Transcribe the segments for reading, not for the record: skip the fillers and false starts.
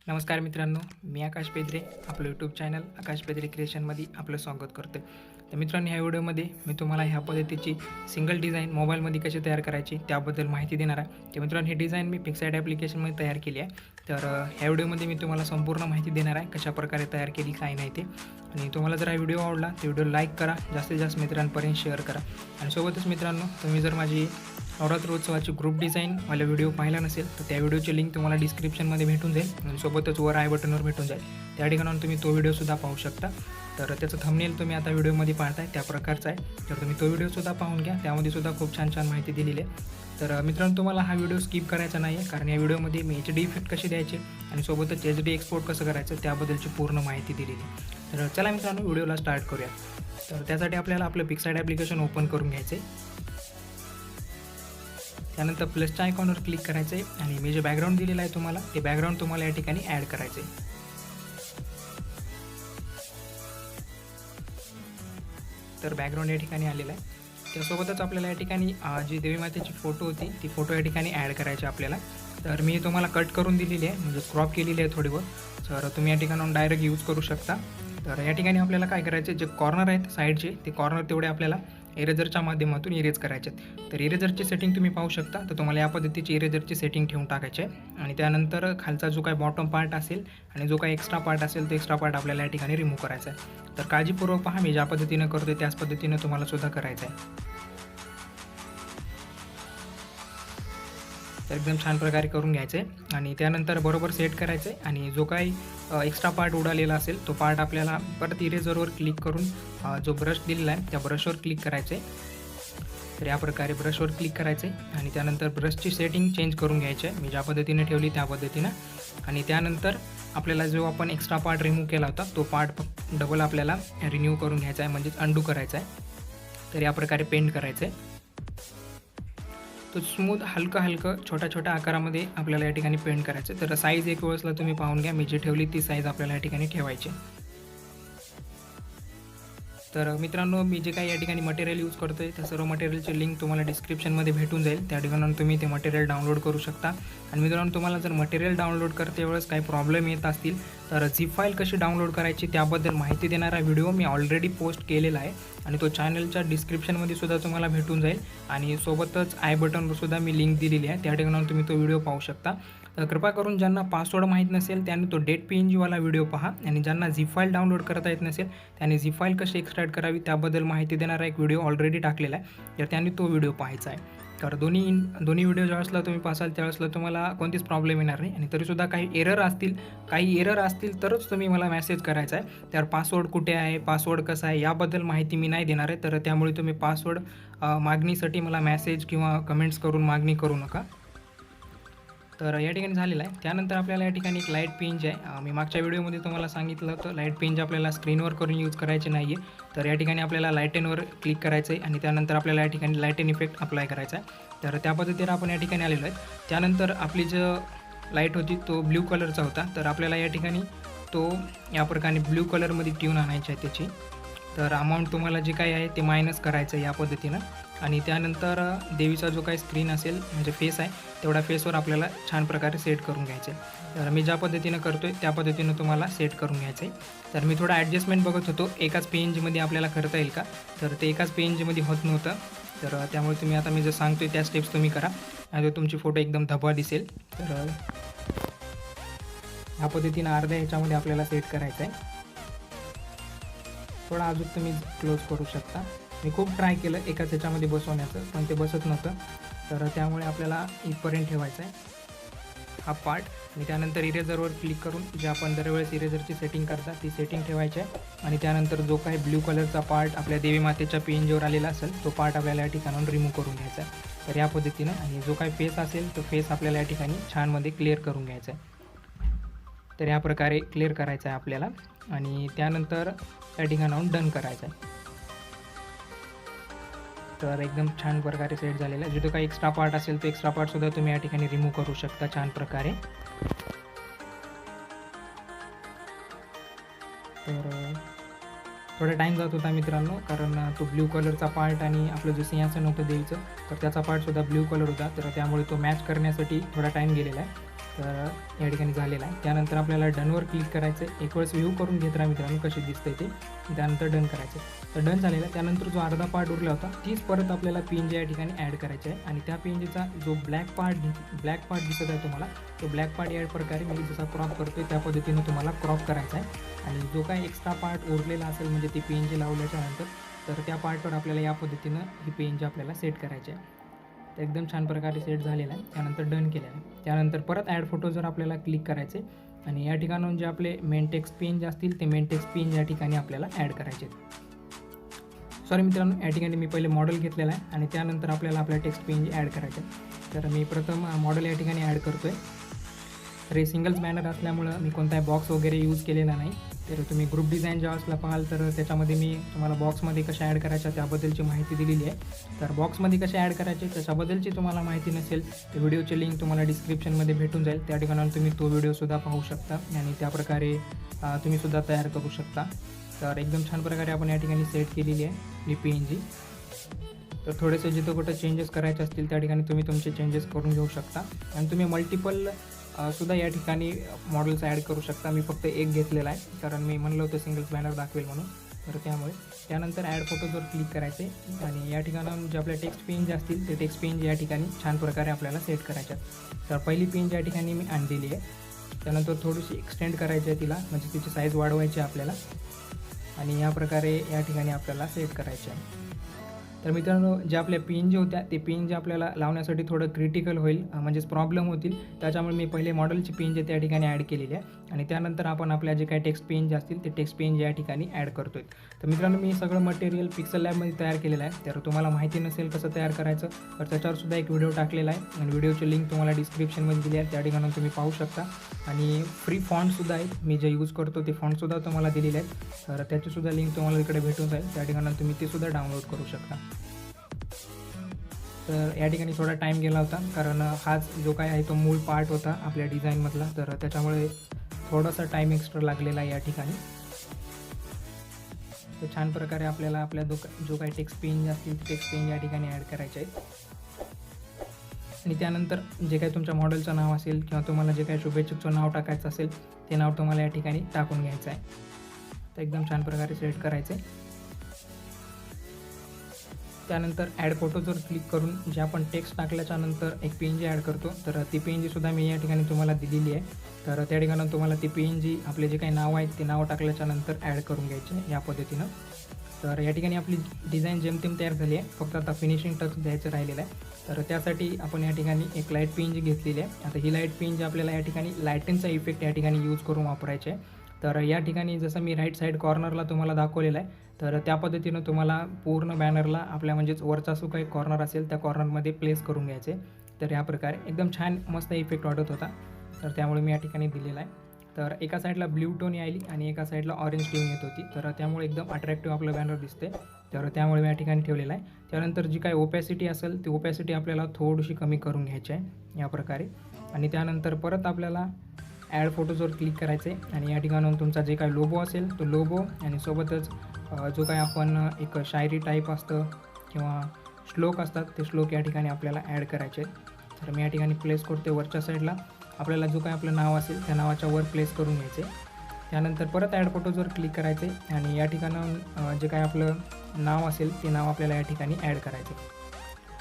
नमस्कार मित्रांनो, मी आकाश बेद्रे आपलं यूट्यूब चॅनल आकाश बेद्रे क्रिएशनमध्ये आपलं स्वागत करतो. तर मित्रांनो, ह्या व्हिडिओमध्ये मी तुम्हाला ह्या पद्धतीची सिंगल डिझाईन मोबाईलमध्ये कशी तयार करायची त्याबद्दल माहिती देणार आहे. तर मित्रांनो, ही डिझाईन मी PicsArt ॲप्लिकेशनमध्ये तयार केली आहे. तर ह्या व्हिडिओमध्ये मी तुम्हाला संपूर्ण माहिती देणार आहे कशाप्रकारे तयार केली काय नाही ते. आणि तुम्हाला जर हा व्हिडिओ आवडला तर व्हिडिओ लाईक करा, जास्तीत जास्त मित्रांपर्यंत शेअर करा. आणि सोबतच मित्रांनो, तुम्ही जर माझी नवरात्र उत्सवाची ग्रुप डिझाईन मला व्हिडिओ पाहिला नसेल तर त्या व्हिडिओची लिंक तुम्हाला डिस्क्रिप्शनमध्ये भेटून जाईल आणि सोबतच वर आय बटनवर भेटून जाईल. त्या ठिकाणाहून तुम्ही तो व्हिडिओसुद्धा पाहू शकता. तर त्याचं थंबनेल तुम्ही आता व्हिडिओमध्ये पाहताय त्या प्रकारचा आहे. तर तुम्ही तो व्हिडिओसुद्धा पाहून घ्या, त्यामध्ये सुद्धा खूप छान छान माहिती दिलेली आहे. तर मित्रांनो, तुम्हाला हा व्हिडिओ स्किप करायचा नाही आहे, कारण या व्हिडिओमध्ये मी HD इफेक्ट कसे द्यायचे आणि सोबतच HD एक्सपोर्ट कसं करायचं त्याबद्दलची पूर्ण माहिती दिलेली आहे. तर चला मित्रांनो, व्हिडिओला स्टार्ट करूया. तर त्यासाठी आपल्याला आपलं PicsArt ॲप्लिकेशन ओपन करून घ्यायचं आहे. त्यानंतर प्लसच्या आयकॉनवर क्लिक करायचं आहे आणि मी जे बॅकग्राऊंड दिलेलं आहे तुम्हाला ते बॅकग्राऊंड तुम्हाला या ठिकाणी ॲड करायचं आहे. तर बॅकग्राऊंड या ठिकाणी आलेलं आहे. त्यासोबतच आपल्याला या ठिकाणी जी देवी मातेची फोटो होती ती फोटो या ठिकाणी ॲड करायची आपल्याला. तर मी तुम्हाला कट करून दिलेली आहे, म्हणजे क्रॉप केलेली आहे थोडी बहुत. तर तुम्ही या ठिकाणाहून डायरेक्ट यूज करू शकता. तर या ठिकाणी आपल्याला काय करायचं, जे कॉर्नर आहेत साईडचे ते कॉर्नर तेवढे आपल्याला इरेजरच्या माध्यमातून इरेज करायचे आहेत. तर इरेजरची सेटिंग तुम्ही पाहू शकता. तर तुम्हाला या पद्धतीची इरेजरची सेटिंग ठेवून टाकायची आहे आणि त्यानंतर खालचा जो काही बॉटम पार्ट असेल आणि जो काही एक्स्ट्रा पार्ट असेल तो एक्स्ट्रा पार्ट आपल्याला या ठिकाणी रिमूव्ह करायचा आहे. तर काळजीपूर्वक पहा, मी ज्या पद्धतीनं करतो त्याच पद्धतीनं तुम्हाला सुद्धा करायचं आहे. तर एकदम छान प्रकारे करून घ्यायचं आहे आणि त्यानंतर बरोबर सेट करायचं आहे आणि जो काही एक्स्ट्रा पार्ट उडालेला असेल तो पार्ट आपल्याला परत इरेजरवर क्लिक करून जो ब्रश दिलेला आहे त्या ब्रशवर क्लिक करायचं आहे. तर या प्रकारे ब्रशवर क्लिक करायचं आहे आणि त्यानंतर ब्रशची सेटिंग चेंज करून घ्यायची आहे, मी ज्या पद्धतीने ठेवली त्या पद्धतीनं. आणि त्यानंतर आपल्याला जो आपण एक्स्ट्रा पार्ट रिमूव्ह केला होता तो पार्ट डबल आपल्याला रिन्यू करून घ्यायचा आहे, म्हणजेच अंडू करायचा आहे. तर या प्रकारे पेंट करायचं आहे. तो स्मूथ हलकं छोट्या छोट्या आकारामध्ये आपल्याला या ठिकाणी पेंट करायचं. तर साईज एक वेळेसला तुम्ही पाहून घ्या, मी जी ठेवली ती साईज आपल्याला या ठिकाणी ठेवायची. तर मित्रांनो, मी जे काही या ठिकाणी मटेरियल यूज करतो आहे त्या सर्व मटेरियलची लिंक तुम्हाला डिस्क्रिप्शनमध्ये भेटून जाईल. त्या ठिकाणाहून तुम्ही ते मटेरियल डाउनलोड करू शकता. आणि मित्रांनो, तुम्हाला जर मटेरियल डाउनलोड करते वेळेस काही प्रॉब्लेम येत असतील तर झिप फाईल कशी डाउनलोड करायची त्याबद्दल माहिती देणारा व्हिडिओ मी ऑलरेडी पोस्ट केलेला आहे आणि तो चॅनलच्या डिस्क्रिप्शनमध्ये सुद्धा तुम्हाला भेटून जाईल. आणि सोबतच आय बटनवर सुद्धा मी लिंक दिलेली आहे, त्या ठिकाणाहून तुम्ही तो व्हिडिओ पाहू शकता. तर कृपा करून ज्यांना पासवर्ड माहीत नसेल त्यांनी तो .png वाला व्हिडिओ पहा आणि ज्यांना झिप फाईल डाउनलोड करता येत नसेल त्यांनी झिप फाईल कशी एक्स्ट्रॅक्ट करावी त्याबद्दल माहिती देणारा एक व्हिडिओ ऑलरेडी टाकलेला आहे, तर त्यांनी तो व्हिडिओ पाहायचा आहे. तर दोन्ही व्हिडिओ ज्यावेळेसला तुम्ही पाहाल त्यावेळेसला तुम्हाला कोणतीच प्रॉब्लेम येणार नाही. आणि तरीसुद्धा काही एरर असतील तरच तुम्ही मला मेसेज करायचा आहे. त्यावर पासवर्ड कुठे आहे, पासवर्ड कसा आहे याबद्दल माहिती मी नाही देणार आहे. तर त्यामुळे तुम्ही पासवर्ड मागणीसाठी मला मेसेज किंवा कमेंट्स करून मागणी करू नका. तर या ठिकाणी झालेलं आहे. त्यानंतर आपल्याला या ठिकाणी एक लाईट पेंज आहे, मी मागच्या व्हिडिओमध्ये तुम्हाला सांगितलं होतं लाईट पेंज आपल्याला स्क्रीनवर करून यूज करायचे नाही आहे. तर या ठिकाणी आपल्याला लाईटेनवर क्लिक करायचं आहे आणि त्यानंतर आपल्याला या ठिकाणी लाईटेन इफेक्ट अप्लाय करायचा आहे. तर त्या पद्धतीने आपण या ठिकाणी आलेलो आहे. त्यानंतर आपली जो लाईट होती तो ब्ल्यू कलरचा होता, तर आपल्याला या ठिकाणी तो या प्रकारे ब्ल्यू कलरमध्ये ट्यून आणायची आहे त्याची. तर अमाऊंट तुम्हाला जे काही आहे ते मायनस करायचं आहे या पद्धतीनं. आणि त्यानंतर देवीचा जो काही स्क्रीन असेल म्हणजे फेस आहे तेवढ्या फेसवर आपल्याला छान प्रकारे सेट करून घ्यायचं आहे. तर मी ज्या पद्धतीनं करतो आहे त्या पद्धतीनं तुम्हाला सेट करून घ्यायचं आहे. तर मी थोडा ॲडजस्टमेंट बघत होतो एकाच पेंजमध्ये आपल्याला करता येईल का, तर ते एकाच पेंजमध्ये होत नव्हतं. तर त्यामुळे तुम्ही आता मी जर सांगतो आहे त्या स्टेप्स तुम्ही करा आणि तुमची फोटो एकदम धबा दिसेल. तर ह्या पद्धतीनं अर्ध्या ह्याच्यामध्ये आपल्याला सेट करायचं आहे. थोडा अजून तुम्ही क्लोज करू शकता. मी खूप ट्राय केलं एकाच ह्याच्यामध्ये बसवण्याचं पण ते बसत नव्हतं. तर त्यामुळे आपल्याला इथपर्यंत ठेवायचं आहे हा पार्ट. आणि त्यानंतर इरेजरवर क्लिक करून जे आपण दरवेळेस इरेजरची सेटिंग करतात ती सेटिंग ठेवायची आहे. आणि त्यानंतर जो काही ब्ल्यू कलरचा पार्ट आपल्या देवी मातेच्या पेंजवर आलेला असेल तो पार्ट आपल्याला या ठिकाणाहून रिमूव्ह करून घ्यायचा आहे. तर या पद्धतीनं आणि जो काही फेस असेल तो फेस आपल्याला या ठिकाणी छानमध्ये क्लिअर करून घ्यायचा आहे. तर या प्रकारे क्लिअर करायचं आहे आपल्याला आणि त्यानंतर त्या ठिकाणाहून डन करायचं आहे. तर एकदम छान प्रकारे सेट झालेला आहे. जो काही एक्स्ट्रा पार्ट असेल तो एक्स्ट्रा पार्टसुद्धा तुम्ही या ठिकाणी रिमूव्ह करू शकता छान प्रकारे. तर थोडा टाईम जात होता मित्रांनो, कारण तो ब्ल्यू कलरचा पार्ट आणि आपलं जे सिंहासन होतं देवीचं तर त्याचा पार्टसुद्धा ब्ल्यू कलर होता, तर त्यामुळे तो मॅच करण्यासाठी थोडा टाईम गेलेला आहे. तर या ठिकाणी झालेला आहे. त्यानंतर आपल्याला डनवर क्लिक करायचं आहे. एक वेळेस व्ह्यू करून घेत राहा मित्रांनो कसे दिसतंय ते. त्यानंतर डन करायचं. तर डन झालेला. त्यानंतर जो अर्धा पार्ट उरला होता तीच परत आपल्याला PNG या ठिकाणी ॲड करायची आहे आणि त्या PNGचा जो ब्लॅक पार्ट दिसत आहे तुम्हाला, तो ब्लॅक पार्ट या प्रकारे मी जसा क्रॉप करतोय त्या पद्धतीने तुम्हाला क्रॉप करायचा आहे आणि जो काही एक्स्ट्रा पार्ट उरलेला असेल म्हणजे ती PNG लावल्याच्या नंतर तर त्या पार्टवर आपल्याला या पद्धतीनं ही PNG आपल्याला सेट करायची आहे. तर एकदम छान प्रकारे सेट झालेला आहे. त्यानंतर डन केलेलं आहे. त्यानंतर परत ॲड फोटोजवर आपल्याला क्लिक करायचे आणि या ठिकाणाहून जे आपले मेन टेक्स्ट PNG असतील ते मेन टेक्स्ट PNG या ठिकाणी आपल्याला ॲड करायचे. सॉरी मित्रांनो, या ठिकाणी मी पहिले मॉडेल घेतलेला आहे आणि त्यानंतर आपल्याला आपल्या टेक्स्ट PNG ॲड करायचे. तर मी प्रथम मॉडेल या ठिकाणी ॲड करतो आहे. तर हे सिंगल्स बॅनर असल्यामुळं मी कोणताही बॉक्स वगैरे यूज केलेला नाही. तर तुम्ही ग्रुप डिझाईन जेव्हा पाहाल तर त्याच्यामध्ये मी तुम्हाला बॉक्समध्ये कशा ॲड करायच्या त्याबद्दलची माहिती दिलेली आहे. तर बॉक्समध्ये कशा ॲड करायचे त्याच्याबद्दलची तुम्हाला माहिती नसेल तर व्हिडिओची लिंक तुम्हाला डिस्क्रिप्शनमध्ये भेटून जाईल. त्या ठिकाणी तुम्ही तो व्हिडिओसुद्धा पाहू शकता आणि त्याप्रकारे तुम्हीसुद्धा तयार करू शकता. तर एकदम छान प्रकारे आपण या ठिकाणी सेट केलेली आहे ही PNG. तर थोडेसे जिथं कुठं चेंजेस करायचे असतील त्या ठिकाणी तुम्ही तुमचे चेंजेस करून घेऊ शकता आणि तुम्ही मल्टिपल सुद्धा या ठिकाणी मॉडेल्स ॲड करू शकता. मी फक्त एक घेतलेला आहे कारण मी म्हणलं होतं सिंगल्स बॅनर दाखवेल म्हणून. तर त्यामुळे त्यानंतर ॲड फोटोजवर क्लिक करायचे आणि या ठिकाणाहून जे आपल्या टेक्स्ट PNG असतील ते टेक्स्ट PNG या ठिकाणी छान प्रकारे आपल्याला सेट करायच्या. तर पहिली PNG या ठिकाणी मी आणलेली आहे. त्यानंतर थोडीशी एक्सटेंड करायची आहे तिला म्हणजे तिची साईज वाढवायची आहे आपल्याला आणि या प्रकारे या ठिकाणी आपल्याला सेट करायचे आहे. तर मित्रांनो ज्या आपल्या PNG होत्या ते PNG आपल्याला लावण्यासाठी थोडं क्रिटिकल होईल म्हणजेच प्रॉब्लेम होतील. त्याच्यामुळे मी पहिले मॉडेलची PNG त्या ठिकाणी ॲड केलेली आहे आणि त्यानंतर आपण आपल्या जे काही टेक्स्ट PNG असतील ते टेक्स्ट PNG या ठिकाणी ॲड करतो आहे. तर मित्रांनो मी सगळं मटेरियल पिक्सल लॅबमध्ये तयार केलेलं आहे. तर तुम्हाला माहिती नसेल कसं तयार करायचं तर त्याच्यावरसुद्धा एक व्हिडिओ टाकलेला आहे आणि व्हिडिओची लिंक तुम्हाला डिस्क्रिप्शनमध्ये दिली आहे. त्या ठिकाणी तुम्ही पाहू शकता आणि फ्री फॉन्टसुद्धा आहेत. मी जे यूज करतो ते फॉन्टसुद्धा तुम्हाला दिलेले आहेत. तर त्याचीसुद्धा लिंक तुम्हाला इकडे भेटून जाईल. त्या ठिकाणी तुम्ही ते सुद्धा डाउनलोड करू शकता. तर या ठिकाणी थोडा टाईम गेला होता कारण हाच जो काय आहे तो मूळ पार्ट होता आपल्या डिझाईनमधला. तर त्याच्यामुळे थोडासा टाईम एक्स्ट्रा लागलेला आहे या ठिकाणी. तर छान प्रकारे आपल्याला आपल्या जो काही टेक्स्ट PNG असतील ते टेक्स्ट PNG या ठिकाणी ॲड करायचे आहेत आणि त्यानंतर जे काही तुमच्या मॉडेलचं नाव असेल किंवा तुम्हाला जे काही शुभेच्छुकचं नाव टाकायचं असेल ते नाव तुम्हाला या ठिकाणी टाकून घ्यायचं आहे. तर एकदम छान प्रकारे सेट करायचं आहे. त्यानंतर ॲड फोटोजवर क्लिक करून जे आपण टेक्स्ट टाकल्याच्या नंतर एक PNG ॲड करतो तर ती PNGसुद्धा मी या ठिकाणी तुम्हाला दिलेली आहे. तर त्या ठिकाणी तुम्हाला ती PNG आपले जे काही नाव आहेत ते नाव टाकल्याच्या नंतर ॲड करून घ्यायचे या पद्धतीनं. तर या ठिकाणी आपली डिझाईन जेमतेम तयार झाली आहे. फक्त आता फिनिशिंग टच द्यायचं राहिलेलं आहे. तर त्यासाठी आपण या ठिकाणी एक लाईट PNG घेतलेली आहे. आता ही लाईट PNG आपल्याला या ठिकाणी लाईटिंगचा इफेक्ट या ठिकाणी यूज करून वापरायचे आहे. तर या ठिकाणी जसं मी राईट साईड कॉर्नरला तुम्हाला दाखवलेलं आहे तर त्या पद्धतीनं तुम्हाला पूर्ण बॅनरला आपल्या म्हणजेच वरचा जो काही कॉर्नर असेल त्या कॉर्नरमध्ये प्लेस करून घ्यायचे. तर या प्रकारे एकदम छान मस्त इफेक्ट वाटत होता. तर त्यामुळे मी या ठिकाणी दिलेला आहे. तर एका साईडला ब्ल्यू टोन यायली आणि एका साईडला ऑरेंज टोन येत होती. तर त्यामुळे एकदम अट्रॅक्टिव्ह आपलं बॅनर दिसते. तर त्यामुळे मी या ठिकाणी ठेवलेलं आहे. त्यानंतर जी काही ओपॅसिटी असेल ती ओपॅसिटी आपल्याला थोडीशी कमी करून घ्यायची आहे या प्रकारे आणि त्यानंतर परत आपल्याला ॲड फोटोजवर क्लिक करायचे आणि या ठिकाणून तुमचा जे काही लोगो असेल तो लोगो आणि सोबतच जो काही आपण एक शायरी टाईप असतं किंवा श्लोक असतात ते श्लोक या ठिकाणी आपल्याला ॲड करायचे आहेत. तर मी या ठिकाणी प्लेस करते वरच्या साईडला. आपल्याला जो काही आपलं नाव असेल त्या नावाच्या वर प्लेस करून घ्यायचे. त्यानंतर परत ॲड फोटोजवर क्लिक करायचे आणि या ठिकाणाहून जे काही आपलं नाव असेल ते नाव आपल्याला या ठिकाणी ॲड करायचे.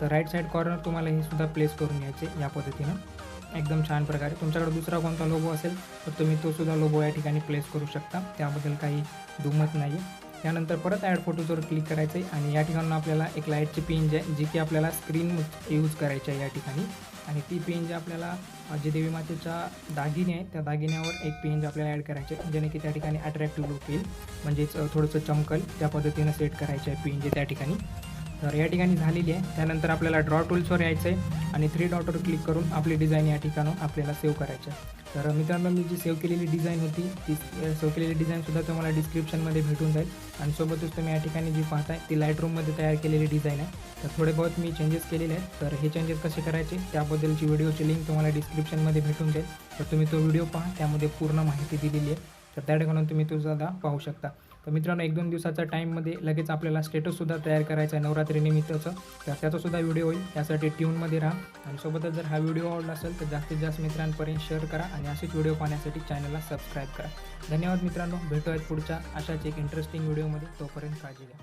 तर राईट साईड कॉर्नर तुम्हाला हे सुद्धा प्लेस करून घ्यायचे या पद्धतीनं एकदम छान प्रकारे. तुमच्याकडे दुसरा कोणता लोगो असेल तर तुम्ही तो सुद्धा लोगो या ठिकाणी प्लेस करू शकता. त्याबद्दल काही दुमत नाही आहे. त्यानंतर परत ॲड फोटोजवर क्लिक करायचं आहे आणि या ठिकाणी आपल्याला एक लाईटची PNG आहे जी की आपल्याला स्क्रीन यूज करायची आहे या ठिकाणी आणि ती PNG आपल्याला जे देवी मातेच्या दागिने आहेत त्या दागिन्यावर एक PNG आपल्याला ॲड करायचे जेणे की त्या ठिकाणी अट्रॅक्टिव्ह लुक येईल म्हणजेच थोडंसं चमकल त्या पद्धतीनं सेट करायचे आहे PNG त्या ठिकाणी. तर या ठिकाणी झालेली आहे. त्यानंतर आपल्याला ड्रॉ टूल्सवर यायचं आहे आणि 3 डॉटवर क्लिक करून आपली डिझाईन या ठिकाणून आपल्याला सेव्ह करायची आहे. तर मित्रांनो मी जी सेव्ह केलेली डिझाईन होती ती सेव्ह केलेली डिझाईनसुद्धा तुम्हाला डिस्क्रिप्शनमध्ये भेटून जाईल आणि सोबतच तुम्ही या ठिकाणी जी पाहताय ती लाईटरूममध्ये तयार केलेली डिझाईन आहे. तर थोडे बहुत मी चेंजेस केलेले आहेत. तर हे चेंजेस कसे करायचे त्याबद्दलची व्हिडिओची लिंक तुम्हाला डिस्क्रिप्शनमध्ये भेटून जाईल. तर तुम्ही तो व्हिडिओ पहा त्यामध्ये पूर्ण माहिती दिलेली आहे. तर त्या ठिकाणून तुम्ही तो सुद्धा पाहू शकता. तर मित्रांनो 1-2 दिवसाचा टाईममध्ये लगेच आपल्याला स्टेटससुद्धा तयार करायचा आहे नवरात्रीनिमित्तचं, तर त्याचासुद्धा व्हिडिओ होईल. त्यासाठी ट्यूनमध्ये राहा आणि सोबतच जर हा व्हिडिओ आवडला असेल तर जास्तीत जास्त मित्रांपर्यंत शेअर करा आणि असेच व्हिडिओ पाहण्यासाठी चॅनलला सबस्क्राईब करा. धन्यवाद मित्रांनो, भेटूयात पुढच्या अशाच एक इंटरेस्टिंग व्हिडिओमध्ये. तोपर्यंत काळजी घ्या.